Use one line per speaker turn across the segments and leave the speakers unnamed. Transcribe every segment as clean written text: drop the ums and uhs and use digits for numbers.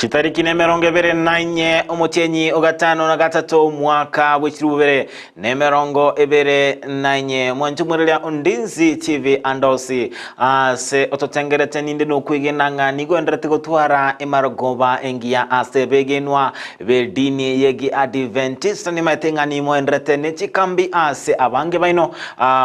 Chitariki nemerongo ebere nanye omutenyi ogatano na gatatu mwaka w'ekirubere nemerongo ebere nanye mwanjumurira Undinzi TV andosi ase ototengerete ninde no kwigenanga nigwenderete gutwara emarogoba engia ase begenwa bedini yegi Adventist ni matengani mwenderete nechikambi ase abange baino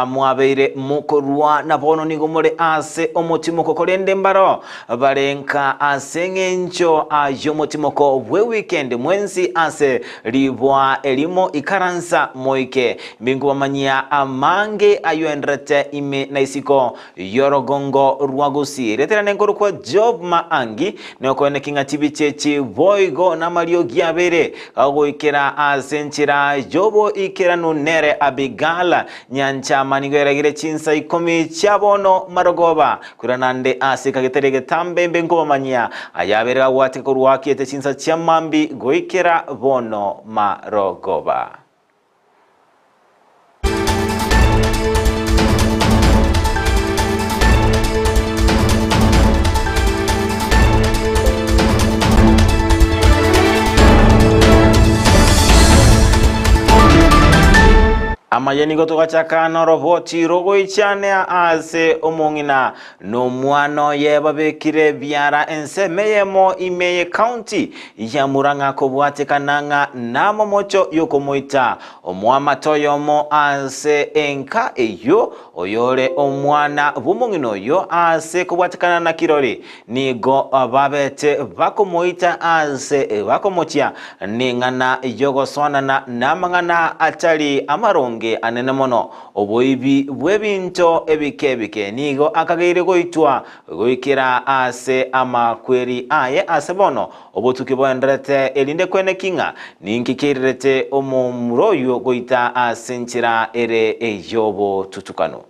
mwabeire mukorwa nabono nigomore ase omutimoko kolende mbaro barenka ase ngencho yomotimoko bwe weekend mwenzi ase libwa elimo ikaransa moike mbingu wamanyia amange ayoendrete ime na isiko yorogongo rwagusi retera nenkoro kwa Job Maangi neokone kinga chibichechi boigo na Mario Giabere agoikera asenchira Jobo ikera nunere Abigala nyancha manigwera chinsa ikomi chabono marogoba kuranande ase kageterege tambe mbingu wamanyia ayabere wate kurwaki ete chinsa chamambi goikera bono marogoba. Amayeni gotoka chakano roboti rogo ichane ase omongina no mwano yeba bekire biara ense meyemo imeye county ya Murang'a kobwate kananga namo mocho yokomoita omwama toyomo ase enka eyo oyore omwana bumongino yo ase kobwate kanana kirori nigo babete bakomoita ase bakomotia ningana yogoswana na namangana atali amaronge anene mono oboibi bwebinto ebikebike nigo akageire goitwa goikira ase amakweri aye ase bono obotuki boenderete elinde kwene kinga ninkikirete omumuroyo goita asenchira ere ejobo tutukano.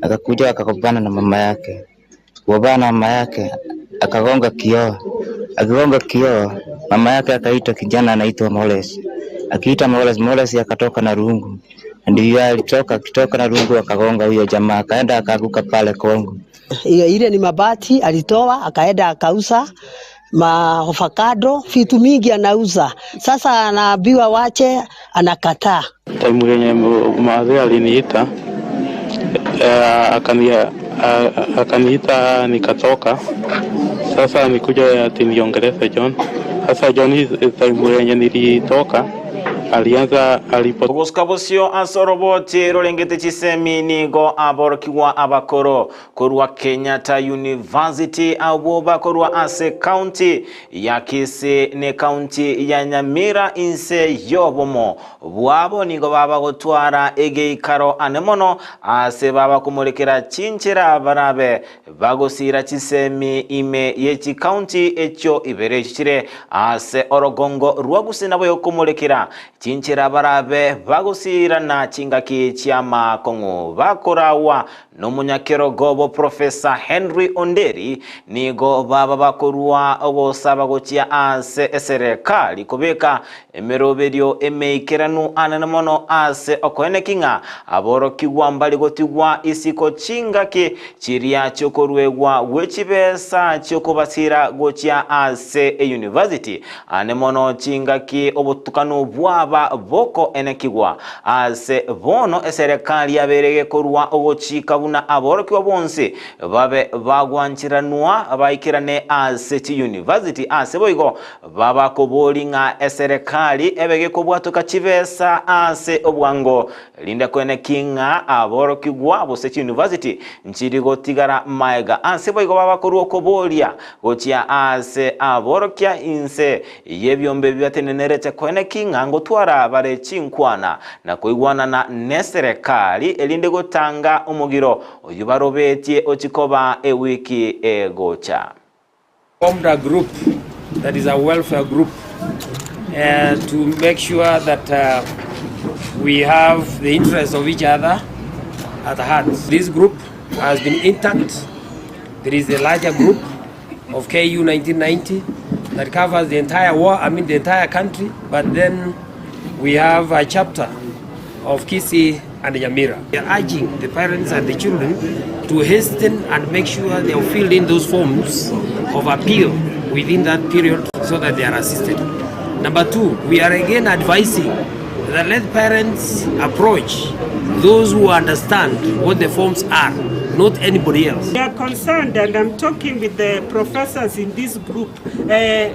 Akakuja akakopana na mama yake. Wabana na mama yake akagonga kioo. Akigonga kioo, mama yake akaita kijana anaitwa Moles. Akiita Moles akatoka na rungu. Ndio akitoka na rungu akagonga huyo jamaa, akaenda akaanguka pale Kongo.
Ile ni mabati alitoa, akaenda akauza avocado, vitu mingi anauza. Sasa anaambiwa wache, anakataa.
Time yenye mzee aliniita akaniita nikatoka. Sasa nikuja ati niongeleze John. Sasa John time yenye nilitoka alianza
Ubuskabusyo asoroboti rolengete chisemi nigo aborokiwa abakoro korwa Kenyatta University aboba korwa ase county ya Kisii ne county ya Nyamira inse yobomo bwabo nigo baba gotwara egeikaro anemono ase baba kumulekera chinchira barabe bagosira chisemi ime yechi county echo ibere chire ase orogongo rwagusi nabo yokumulekera chinchira barabe bagusira na chingaki chiama kongo bakorawa no munyakero gobo Professor Henry Onderi nigo baba bakorwa obosaba gochia ase serikali kubeka emeroberio emeikeranu ananamono ase okwene kinga aboro kigwambali gotigwa isiko chingaki chiria chokorwegwa wechibesa chokobasira gochia ase university anemono chingaki obutukano bwaba boko enekigwa ase bono eserikali yaberege korwa ogochika buna aborokiwa bonse babe bagwanchiranwa abaikirane ase university ase boigo baba kobolinga eserikali ebege kobwatoka chibesa ase obwango linda kwene kinga aborokigwa bose university nchiri gotigara maega ase boigo baba korwa kobolia gochia ase aborokia inse yebyombe byatenenerete kwene kinga ngotwara bare chinkwana na kuigwana na neserikali elinde gotanga umugiro oyubarobetie ochikoba ewiki egocha.
Formed a group that is a welfare group to make sure that we have the interests of each other at heart. This group has been intact. There is a larger group of KU 1990 that covers the entire the entire country, but then we have a chapter of Kisii and Nyamira. We are urging the parents and the children to hasten and make sure they have filled in those forms of appeal within that period so that they are assisted. Number 2, we are again advising that let parents approach those who understand what the forms are, not anybody else.
We are concerned, and I'm talking with the professors in this group.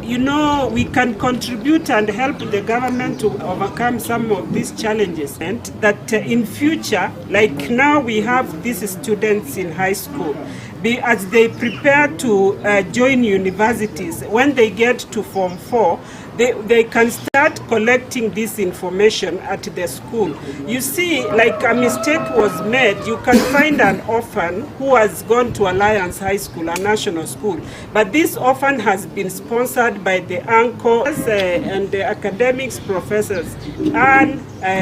You know, we can contribute and help the government to overcome some of these challenges. And that in future, like now we have these students in high school, as they prepare to join universities, when they get to Form 4, they can start collecting this information at the school. You see, like a mistake was made, you can find an orphan who has gone to Alliance High School, a national school, but this orphan has been sponsored by the uncles and the academics professors, and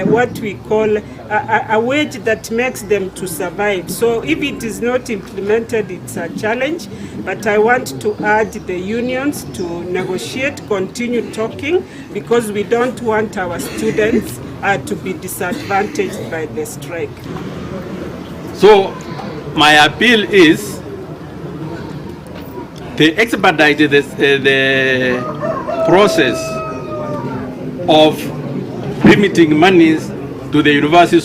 what we call a wage that makes them to survive. So if it is not implemented, it's a challenge, but I want to urge the unions to negotiate, continue talking, because we don't want our students to be disadvantaged by the strike.
So my appeal is to expedite the process of remitting monies to the universities.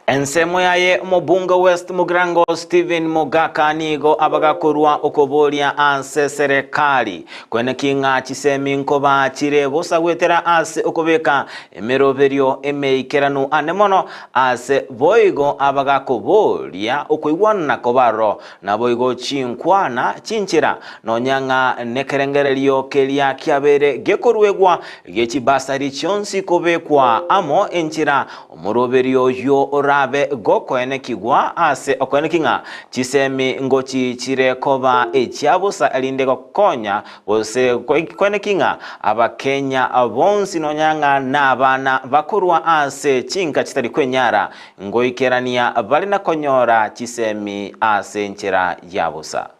Ensemo yaye mubunga West Mugrango Stephen Mogaka nigo abagakurwa okobolia anse serikali kwene kinga chisemi nkoba chirebo sagwetera ase okobeka emeroberio emeikeranu anemono ase boigo abagakobolia okoigwana kobaro na boigo chinkwana chinchira nonyanga nekerengererio kelia kiabere gekorwegwa gechibasari chonsi kobekwa amo enchira omuroberio yo rabe goko enekigwa ase okonekinga chisemi ngochi chirekoba echiabusa elindego konya bose konekinga abakenya abonsi nonyanga nabana bakurwa ase chinka chitari kwenyara ngoikerania bali na konyora chisemi ase nchira yabusa.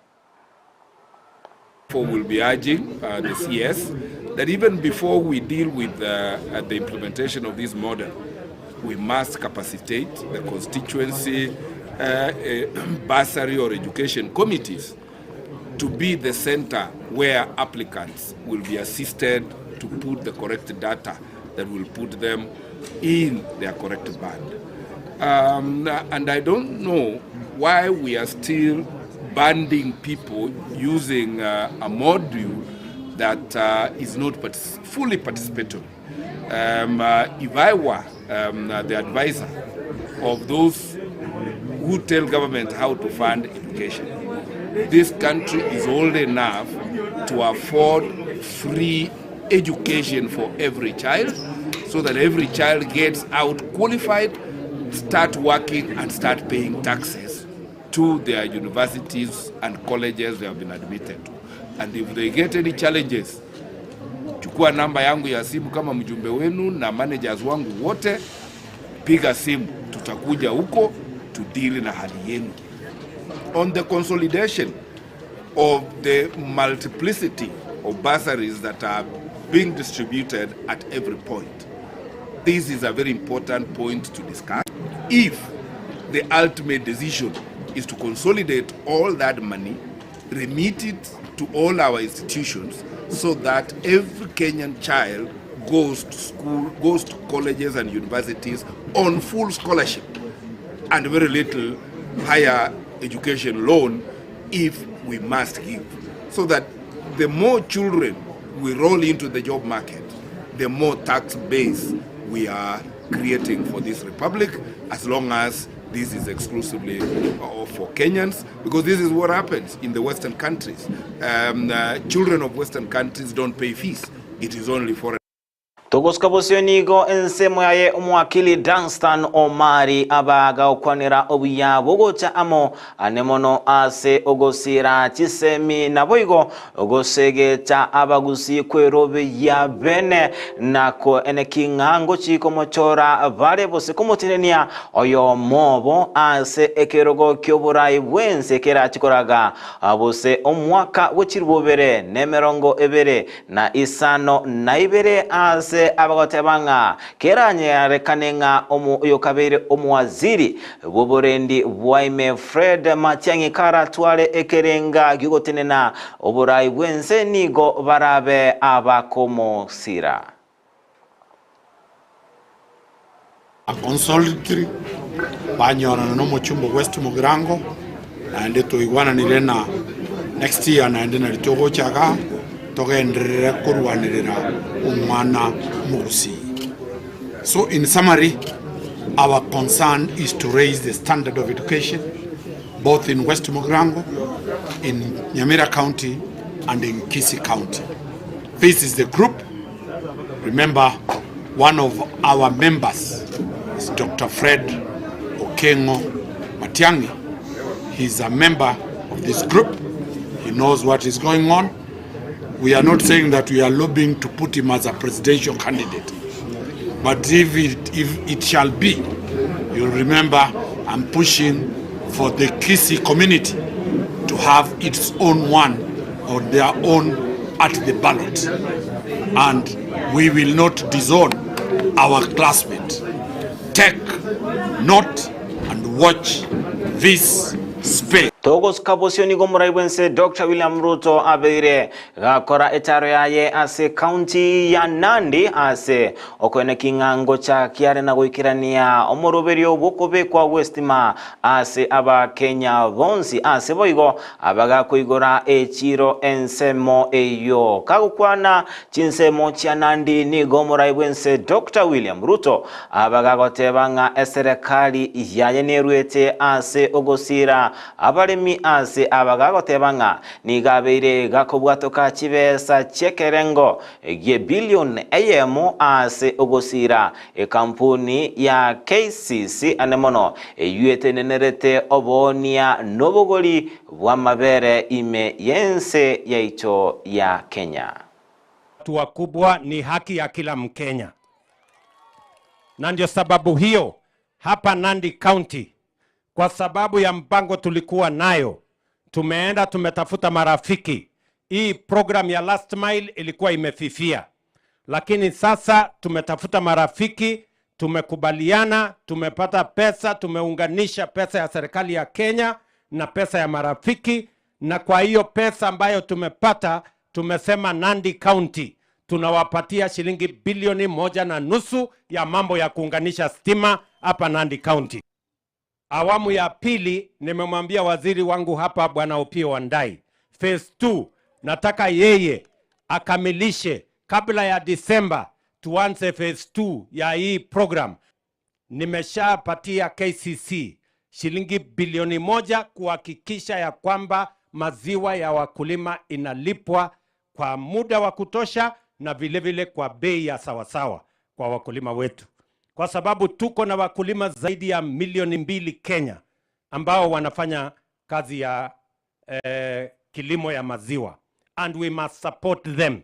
Will be urging the CS that even before we deal with the implementation of this model, we must capacitate the constituency bursary or education committees to be the center where applicants will be assisted to put the correct data that will put them in their correct band. And I don't know why we are still banding people using a module that is not fully participatory. If I were the advisor of those who tell government how to fund education, this country is old enough to afford free education for every child, so that every child gets out qualified, start working and start paying taxes to their universities and colleges they have been admitted to. And if they get any challenges, chukua namba yangu ya simu kama mjumbe wenu na managers wangu wote, piga simu, tutakuja huko to deal na hali yenu. On the consolidation of the multiplicity of bursaries that are being distributed at every point, this is a very important point to discuss. If the ultimate decision is to consolidate all that money, remit it to all our institutions, so that every Kenyan child goes to school, goes to colleges and universities on full scholarship and very little higher education loan if we must give. So that the more children we roll into the job market, the more tax base we are creating for this republic, as long as this is exclusively for Kenyans, because this is what happens in the Western countries. Children of Western countries don't pay fees. It is only for
Togoskabosionigo ensemo yaye umwakili Dunstan Omari abaga okwanira obuya bogocha amo anemono ase ogosira chisemi naboigo ogosege cha abagusi kwerobe ya bene nako enekinga ngochi komochora vale bose komotinenia oyo mobo ase ekerogo kyoburai bwense kera chikoraga abose omwaka wechiribobere nemerongo ebere na isano na ibere ase ase abagotebanga keranye rekanenga yokabere omuwaziri boborendi bwaime Fred Matiang'i karatwale ekerenga gigotenena oburai bwense nigo barabe abakomosira
a consolatory banyorana no muchumbo West Mugirango naende tuigwana nirena next year naende na ritogo chaga togenderera kurwanirira umwana mugusi. So in summary, our concern is to raise the standard of education both in West Mugirango, in Nyamira County and in Kisii County. This is the group. Remember, one of our members is Dr. Fred Okengo Matiang'i. He's a member of this group. He knows what is going on. We are not saying that we are lobbying to put him as a presidential candidate. But if it shall be, you'll remember I'm pushing for the Kisii community to have its own one or their own at the ballot. And we will not disown our classmates. Take note and watch this space.
Togos kabosioni gomuraibense Dr. William Ruto abire gakora etaro yaye ase county ya Nandi ase okwene kingango cha kiare na goikirania omoroberio bokobe kwa Westima ase aba Kenya bonsi ase boigo abaga kuigora echiro ensemo eyo kagukwana chinsemo cha Nandi ni gomuraibense Dr. William Ruto abaga gotebanga eserekali yaye nerwete ase ogosira abale mi ase abagagotebanga nigabeire gakobwatoka chibesa chekerengo ye billion eyemo ase ogosira kampuni ya KCC anemono yuetenenerete obonia nobogoli bwa mabere ime yense yaicho ya Kenya.
Watu wakubwa ni haki ya kila Mkenya. Na ndio sababu hiyo hapa Nandi County, kwa sababu ya mpango tulikuwa nayo, tumeenda tumetafuta marafiki. Hii program ya last mile ilikuwa imefifia. Lakini sasa tumetafuta marafiki, tumekubaliana, tumepata pesa, tumeunganisha pesa ya serikali ya Kenya na pesa ya marafiki. Na kwa hiyo pesa ambayo tumepata, tumesema Nandi County tunawapatia shilingi bilioni 1.5 ya mambo ya kuunganisha stima hapa Nandi County. Awamu ya pili nimemwambia waziri wangu hapa Bwana Opiyo Wandayi, phase 2 nataka yeye akamilishe kabla ya Disemba, tuanze phase 2 ya hii program. Nimeshapatia KCC shilingi bilioni 1 kuhakikisha ya kwamba maziwa ya wakulima inalipwa kwa muda wa kutosha na vile vile kwa bei ya sawasawa kwa wakulima wetu. Kwa sababu tuko na wakulima zaidi ya milioni 2 Kenya ambao wanafanya kazi ya kilimo ya maziwa, and we must support them.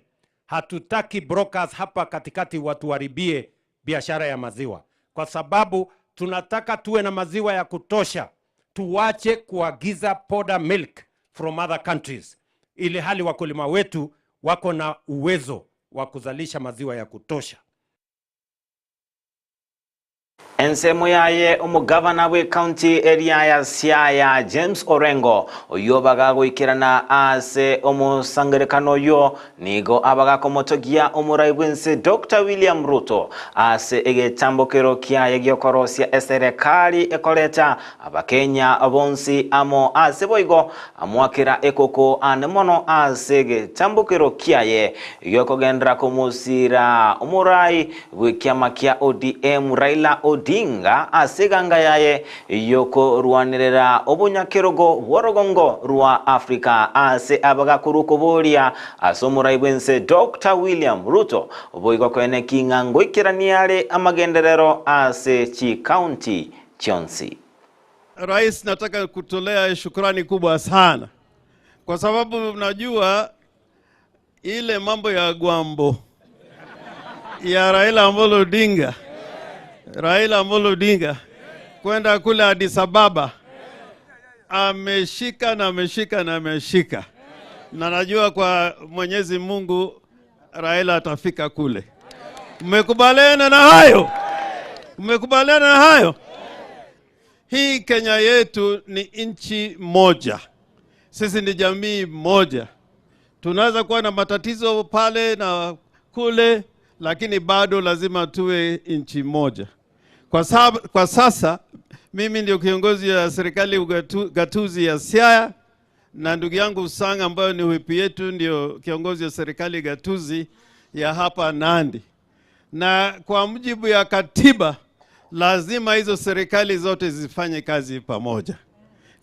Hatutaki brokers hapa katikati watuharibie biashara ya maziwa, kwa sababu tunataka tuwe na maziwa ya kutosha. Tuwache kuagiza powder milk from other countries, ili hali wakulima wetu wako na uwezo wa kuzalisha maziwa ya kutosha.
Ensemo yaye umugavana we county area ya Siaya James Orengo oyobaga goikirana ase omusangerekano yo nigo abaga komotogia omuraibwense Dr. William Ruto ase egetambokero kiaye gyokorosia eserekali ekoleta abakenya abonsi amo ase boigo amwakira ekoko anemono ase egetambokero kiaye yokogendra komusira omurai bwekiama kia ODM Raila Odinga asiganga yaye yoko ruanirera obunyakerogo worogongo rwa Afrika ase abagakuru koboria asomuraibwense Dr. William Ruto boigo kwene kingango ikiraniale amagenderero ase chi county chonsi.
Rais, nataka kutolea shukrani kubwa sana kwa sababu unajua ile mambo ya Gwambo ya Raila Amolo Odinga kwenda kule Addis Ababa ameshika na najua kwa Mwenyezi Mungu Raila atafika kule. Mmekubaliana na hayo? Mmekubaliana na hayo? Hii Kenya yetu ni nchi moja. Sisi ni jamii moja. Tunaweza kuwa na matatizo pale na kule, lakini bado lazima tuwe nchi moja. Kwa sasa mimi ndio kiongozi ya serikali gatuzi ya Siaya, na ndugu yangu Usanga ambayo ni whip yetu ndio kiongozi ya serikali gatuzi ya hapa Nandi. Na kwa mujibu ya katiba lazima hizo serikali zote zifanye kazi pamoja.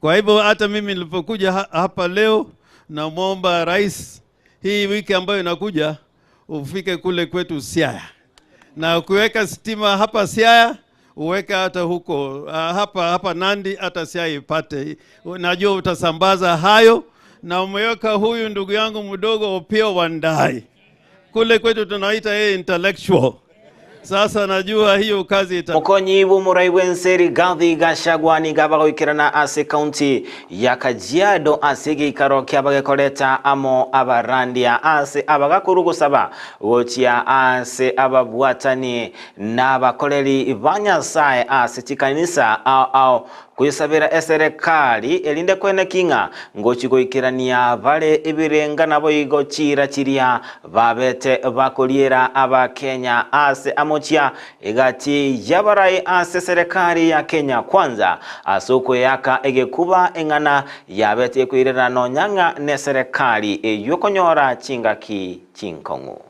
Kwa hivyo hata mimi nilipokuja hapa leo, na muomba rais hii wiki ambayo inakuja ufike kule kwetu Siaya. Na kuweka stima hapa Siaya, uweke hata huko hapa Nandi, hata Siaya ipate. Najua utasambaza hayo, na umeweka huyu ndugu yangu mdogo Opiyo Wandayi. Kule kwetu tunaita yeye intellectual. Sasa najua hiyo kazi
Mukonyi w'umurai w'enseri Rigathi Gachagua nigabagoikirana ase county ya Kajiado ase gikaro ky'abagekoreta amo abarandia ase abagakuru gusaba gochia ase ababwatani n'abakoreri ba Nyasaye ase tikanisa au kuyisabira eserikali elinde kwene kinga ngochigoikirania bale ibirenga nabo igochira chiria babete bakoliera aba Kenya ase amochia egati yabarai ase serikali ya Kenya kwanza asoko yaka egekuba engana yabete kuirera no nyanga ne serikali eyokonyora chingaki chinkongo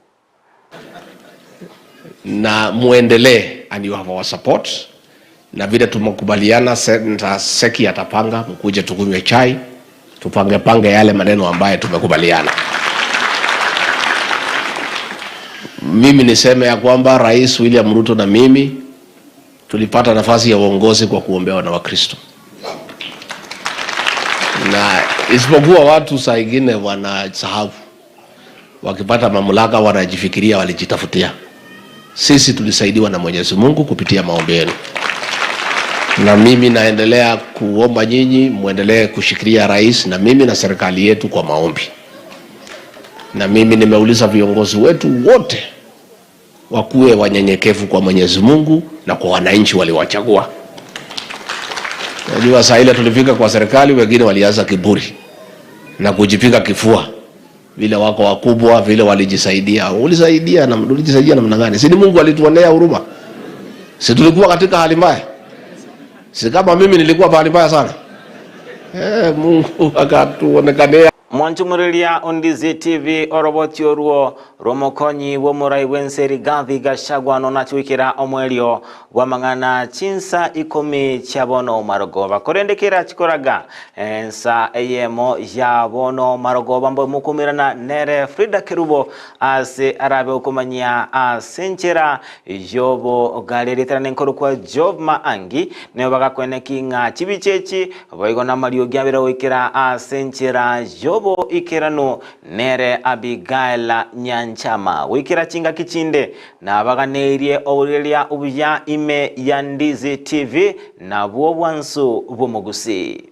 na muendelee, and you have our support. Na vile tumekubaliana seki atapanga mkuje tukunywe chai tupange yale maneno ambaye tumekubaliana. Mimi niseme ya kwamba Rais William Ruto na mimi tulipata nafasi ya uongozi kwa kuombewa na Wakristo. Na isipokuwa watu saa ingine wanasahau, wakipata mamlaka wanajifikiria walijitafutia. Sisi tulisaidiwa na Mwenyezi Mungu kupitia maombi yenu. Na mimi naendelea kuomba nyinyi muendelee kushikilia rais na mimi na serikali yetu kwa maombi. Na mimi nimeuliza viongozi wetu wote wakuwe wanyenyekevu kwa Mwenyezi Mungu na kwa wananchi waliwachagua. Unajua saa ile tulifika kwa serikali wengine walianza kiburi na kujipiga kifua. Vile wako wakubwa, vile walijisaidia. Ulijisaidia namna gani? Si ni Mungu alituonea huruma? Si tulikuwa katika hali mbaya? Si kama mimi nilikuwa pahali mbaya sana? Mungu akatuonekanea.
Mwanchumulilia Ondizi TV orobotio ruo romokonyi w'umurai w'enseri Rigathi Gachagua nonachuikira omwelio wamangana chinsa 10 chabono marogoba korendekera chikoraga ensa eyemo ya bono marogoba mbo mukumirana nere Frida Kerubo ase arabe ukumanyia asenchera yobo galeritana nkoro kwa Job Maangi ne bagakwene kinga chibichechi boigona mario gyabira wikira asenchera yobo ikerano nere Abigail Nyanchama wikira chinga kichinde na baganerie oburelia ubuya ime ya Ndizi TV na bwo bwansu bumugusi.